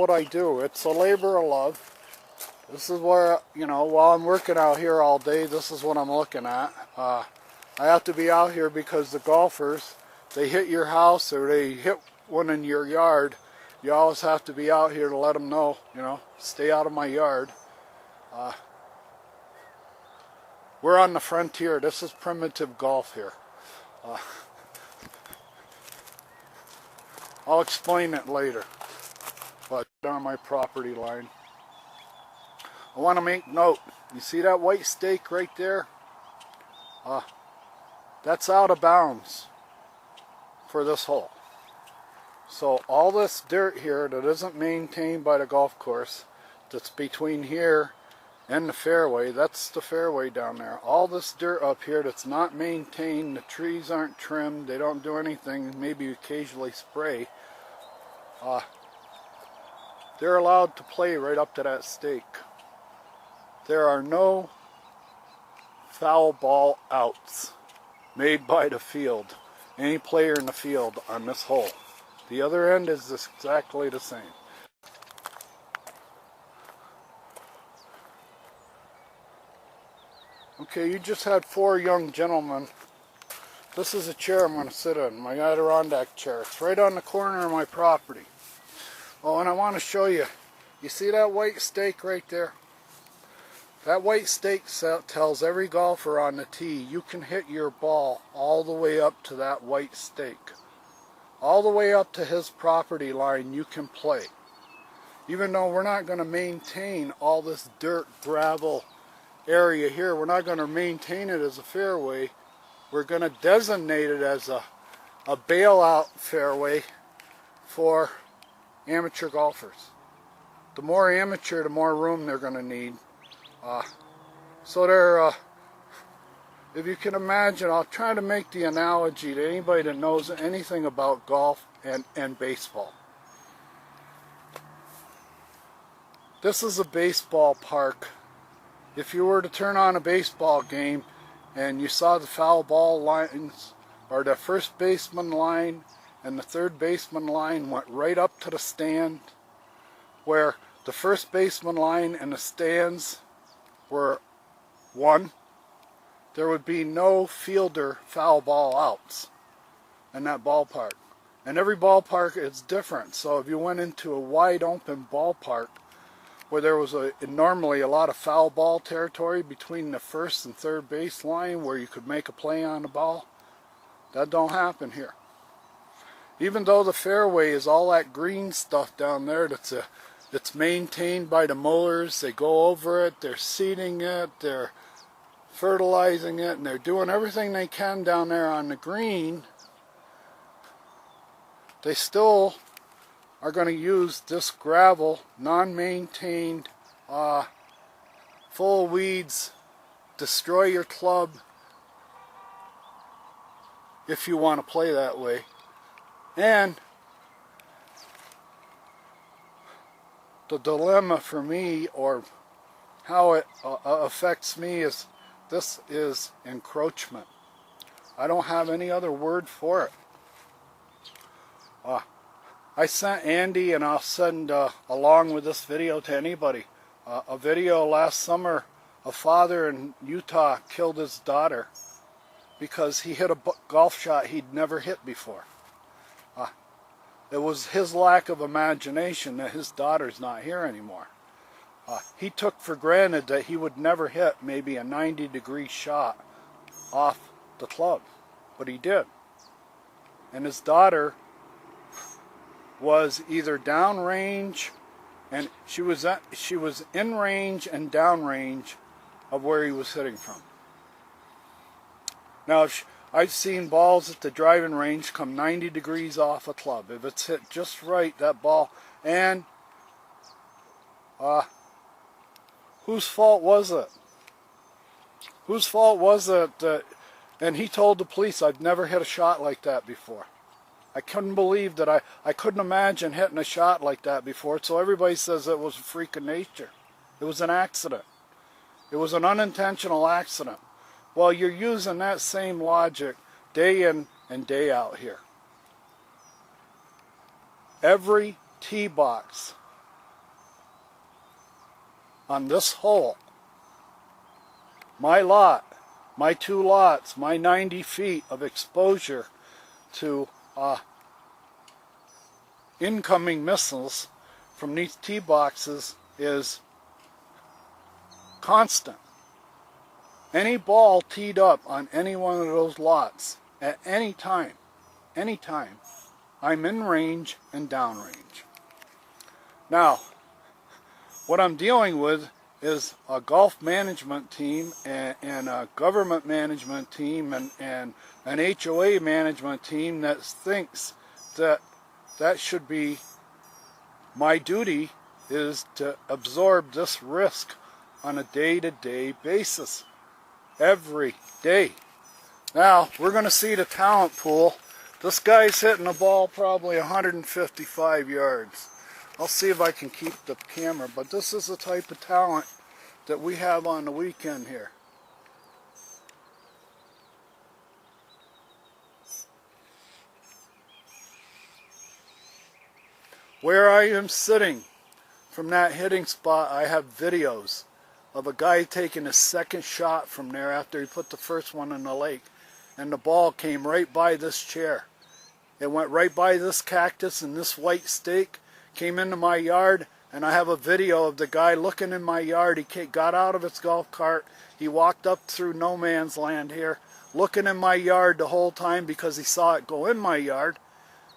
what I do. It's a labor of love. This is where, you know, while I'm working out here all day, this is what I'm looking at. I have to be out here because the golfers, they hit your house or they hit one in your yard. You always have to be out here to let them know, you know, stay out of my yard. We're on the frontier. This is primitive golf here. I'll explain it later. But on my property line, I want to make note. You see that white stake right there? That's out of bounds for this hole. So all this dirt here that isn't maintained by the golf course, that's between here and the fairway, that's the fairway down there. All this dirt up here that's not maintained, the trees aren't trimmed, they don't do anything, maybe occasionally spray. They're allowed to play right up to that stake. There are no foul ball outs made by the field, any player in the field on this hole. The other end is exactly the same. Okay, you just had 4 young gentlemen. This is a chair I'm going to sit in, my Adirondack chair. It's right on the corner of my property. Oh, and I want to show you. You see that white stake right there? That white stake tells every golfer on the tee, you can hit your ball all the way up to that white stake. All the way up to his property line you can play. Even though we're not going to maintain all this dirt, gravel area here, we're not going to maintain it as a fairway. We're going to designate it as a bailout fairway for amateur golfers. The more amateur, the more room they're going to need. So they're, if you can imagine, I'll try to make the analogy to anybody that knows anything about golf and baseball. This is a baseball park. If you were to turn on a baseball game and you saw the foul ball lines, or the first baseman line and the third baseman line went right up to the stand, where the first baseman line and the stands were one, there would be no fielder foul ball outs in that ballpark. And every ballpark is different. So if you went into a wide open ballpark where there was normally a lot of foul ball territory between the first and third base line where you could make a play on the ball, that don't happen here. Even though the fairway is all that green stuff down there that's maintained by the mowers, they go over it, they're seeding it, they're fertilizing it, and they're doing everything they can down there on the green, they still are going to use this gravel, non-maintained, full of weeds, destroy your club if you want to play that way. And the dilemma for me, or how it affects me, is this is encroachment. I don't have any other word for it. I sent Andy, and I'll send along with this video to anybody, a video last summer. A father in Utah killed his daughter because he hit a golf shot he'd never hit before. It was his lack of imagination that his daughter's not here anymore. He took for granted that he would never hit maybe a 90-degree shot off the club, but he did. And his daughter was either downrange, and she was in range and downrange of where he was hitting from. Now, I've seen balls at the driving range come 90 degrees off a club. If it's hit just right, that ball. And whose fault was it? Whose fault was it that, and he told the police, I've never hit a shot like that before. I couldn't believe that I couldn't imagine hitting a shot like that before. So everybody says it was a freak of nature. It was an accident. It was an unintentional accident. Well, you're using that same logic day in and day out here. Every tee box on this hole. My lot, my 2 lots, my 90 feet of exposure to incoming missiles from these tee boxes is constant. Any ball teed up on any one of those lots at any time, I'm in range and downrange. Now, what I'm dealing with is a golf management team and a government management team and an HOA management team that thinks that should be my duty, is to absorb this risk on a day-to-day basis, every day. Now, we're going to see the talent pool. This guy's hitting the ball probably 155 yards. I'll see if I can keep the camera, but this is the type of talent that we have on the weekend here. Where I am sitting from that hitting spot, I have videos of a guy taking his second shot from there after he put the first one in the lake, and the ball came right by this chair. It went right by this cactus and this white stake, came into my yard, and I have a video of the guy looking in my yard. He got out of his golf cart, he walked up through no man's land here, looking in my yard the whole time because he saw it go in my yard.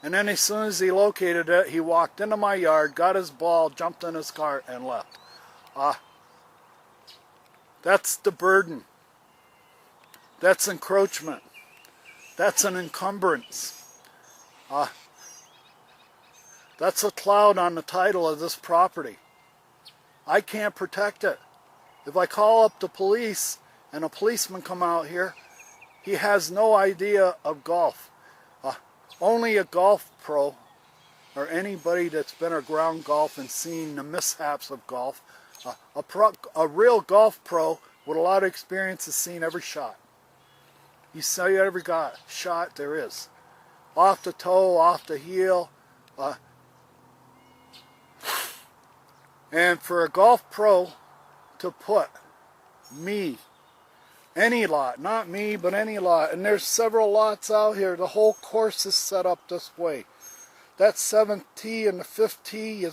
And then as soon as he located it, he walked into my yard, got his ball, jumped in his cart, and left. That's the burden. That's encroachment. That's an encumbrance. That's a cloud on the title of this property. I can't protect it. If I call up the police and a policeman come out here, he has no idea of golf. Only a golf pro, or anybody that's been around golf and seen the mishaps of golf, a real golf pro with a lot of experience has seen every shot. You see every shot there is. Off the toe, off the heel. And for a golf pro to put me, any lot, not me, but any lot, and there's several lots out here, the whole course is set up this way. That 7th tee and the 5th tee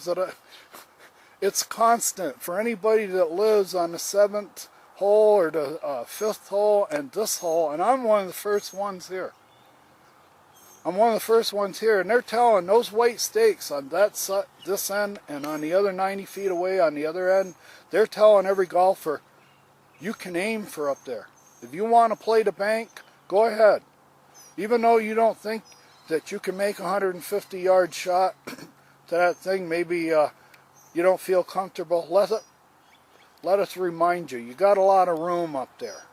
it's constant for anybody that lives on the 7th hole or the 5th hole and this hole, and I'm one of the first ones here. I'm one of the first ones here, and they're telling those white stakes on this end and on the other 90 feet away on the other end, they're telling every golfer, you can aim for up there. If you want to play the bank, go ahead. Even though you don't think that you can make a 150-yard shot to that thing, maybe you don't feel comfortable, let us remind you, you got a lot of room up there.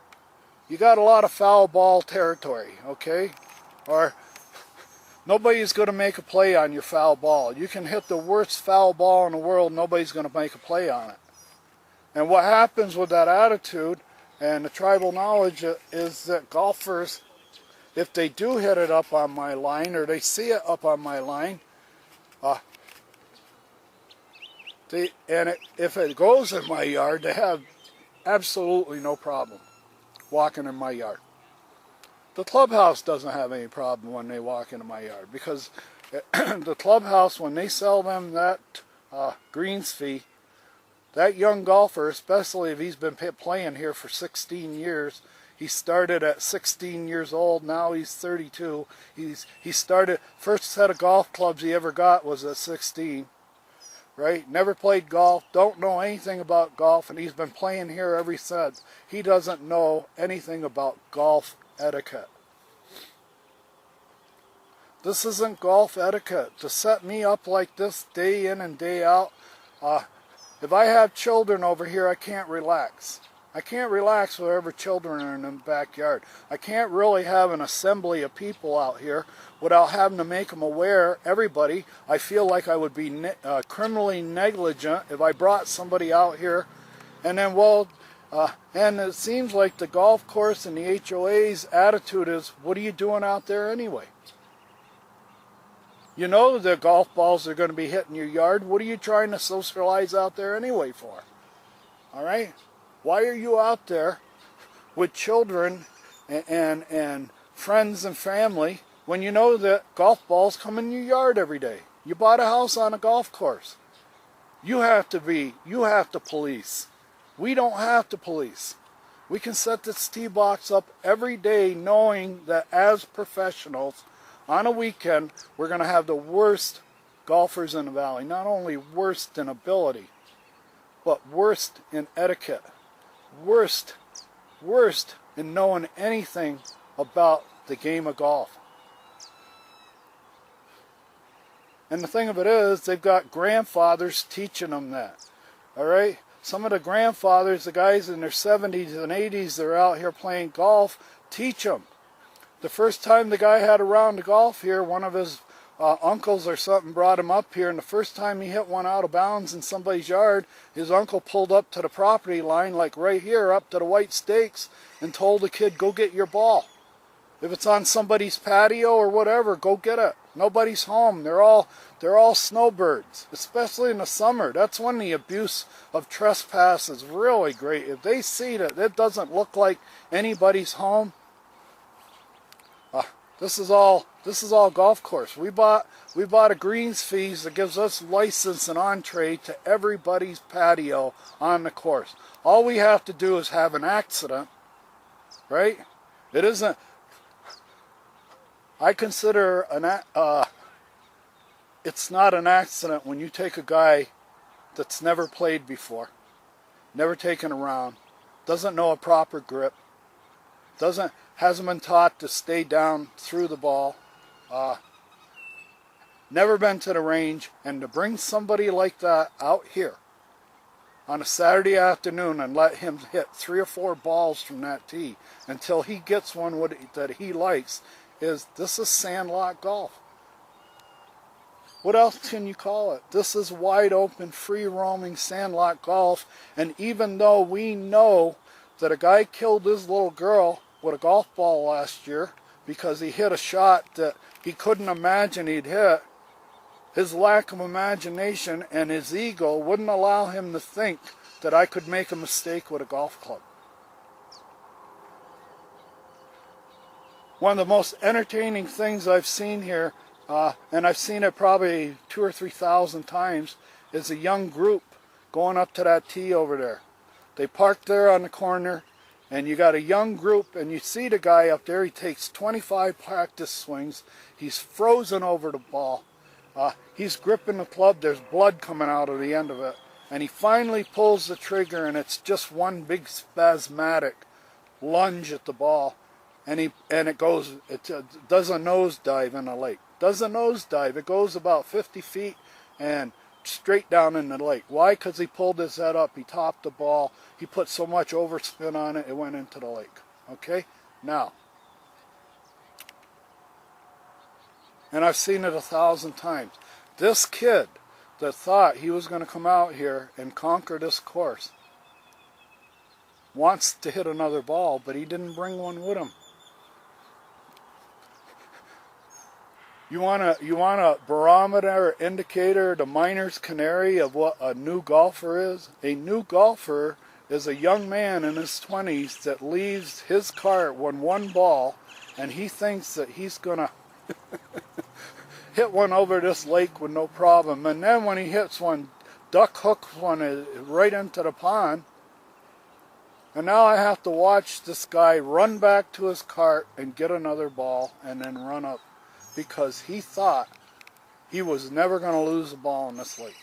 You got a lot of foul ball territory, okay? Or nobody's going to make a play on your foul ball. You can hit the worst foul ball in the world, nobody's going to make a play on it. And what happens with that attitude and the tribal knowledge is that golfers, if they do hit it up on my line or they see it up on my line, if it goes in my yard, they have absolutely no problem walking in my yard. The clubhouse doesn't have any problem when they walk into my yard, because the clubhouse, when they sell them that greens fee, that young golfer, especially if he's been playing here for 16 years, he started at 16 years old, now he's 32. He started, first set of golf clubs he ever got was at 16, right? Never played golf, don't know anything about golf, and he's been playing here ever since. He doesn't know anything about golf etiquette. This isn't golf etiquette. To set me up like this day in and day out, if I have children over here, I can't relax. I can't relax wherever children are in the backyard. I can't really have an assembly of people out here without having to make them aware, everybody. I feel like I would be criminally negligent if I brought somebody out here. And then, and it seems like the golf course and the HOA's attitude is, what are you doing out there anyway? You know the golf balls are going to be hitting your yard. What are you trying to socialize out there anyway for? All right? Why are you out there with children and friends and family when you know that golf balls come in your yard every day? You bought a house on a golf course. You have to police. We don't have to police. We can set this tee box up every day knowing that as professionals, on a weekend, we're going to have the worst golfers in the valley. Not only worst in ability, but worst in etiquette. Worst in knowing anything about the game of golf. And the thing of it is, they've got grandfathers teaching them that. All right? Some of the grandfathers, the guys in their 70s and 80s, they're out here playing golf, teach them. The first time the guy had a round of golf here, one of his uncles or something brought him up here, and the first time he hit one out of bounds in somebody's yard, his uncle pulled up to the property line, like right here, up to the white stakes, and told the kid, go get your ball. If it's on somebody's patio or whatever, go get it. Nobody's home. They're all snowbirds, especially in the summer. That's when the abuse of trespass is really great. If they see that it doesn't look like anybody's home, this is all golf course. We bought a greens fees that gives us license and entree to everybody's patio on the course. All we have to do is have an accident, right? It isn't. I consider it's not an accident when you take a guy that's never played before, never taken a round, doesn't know a proper grip, hasn't been taught to stay down through the ball, never been to the range, and to bring somebody like that out here on a Saturday afternoon and let him hit 3 or 4 balls from that tee until he gets one that he likes. This is sandlot golf. What else can you call it? This is wide open, free roaming sandlot golf. And even though we know that a guy killed his little girl with a golf ball last year because he hit a shot that he couldn't imagine he'd hit, his lack of imagination and his ego wouldn't allow him to think that I could make a mistake with a golf club. One of the most entertaining things I've seen here, and I've seen it probably 2,000 or 3,000 times, is a young group going up to that tee over there. They park there on the corner, and you got a young group, and you see the guy up there. He takes 25 practice swings. He's frozen over the ball. He's gripping the club. There's blood coming out of the end of it. And he finally pulls the trigger, and it's just one big spasmodic lunge at the ball. And it does a nosedive in the lake. Does a nosedive. It goes about 50 feet and straight down in the lake. Why? Because he pulled his head up. He topped the ball. He put so much overspin on it, it went into the lake. Okay? Now, and I've seen it 1,000 times. This kid that thought he was going to come out here and conquer this course wants to hit another ball, but he didn't bring one with him. You want a barometer indicator, the miner's canary of what a new golfer is? A new golfer is a young man in his 20s that leaves his cart with one ball, and he thinks that he's going to hit one over this lake with no problem. And then when he hits one, duck hooks one right into the pond. And now I have to watch this guy run back to his cart and get another ball and then run up, because he thought he was never going to lose a ball in this lake.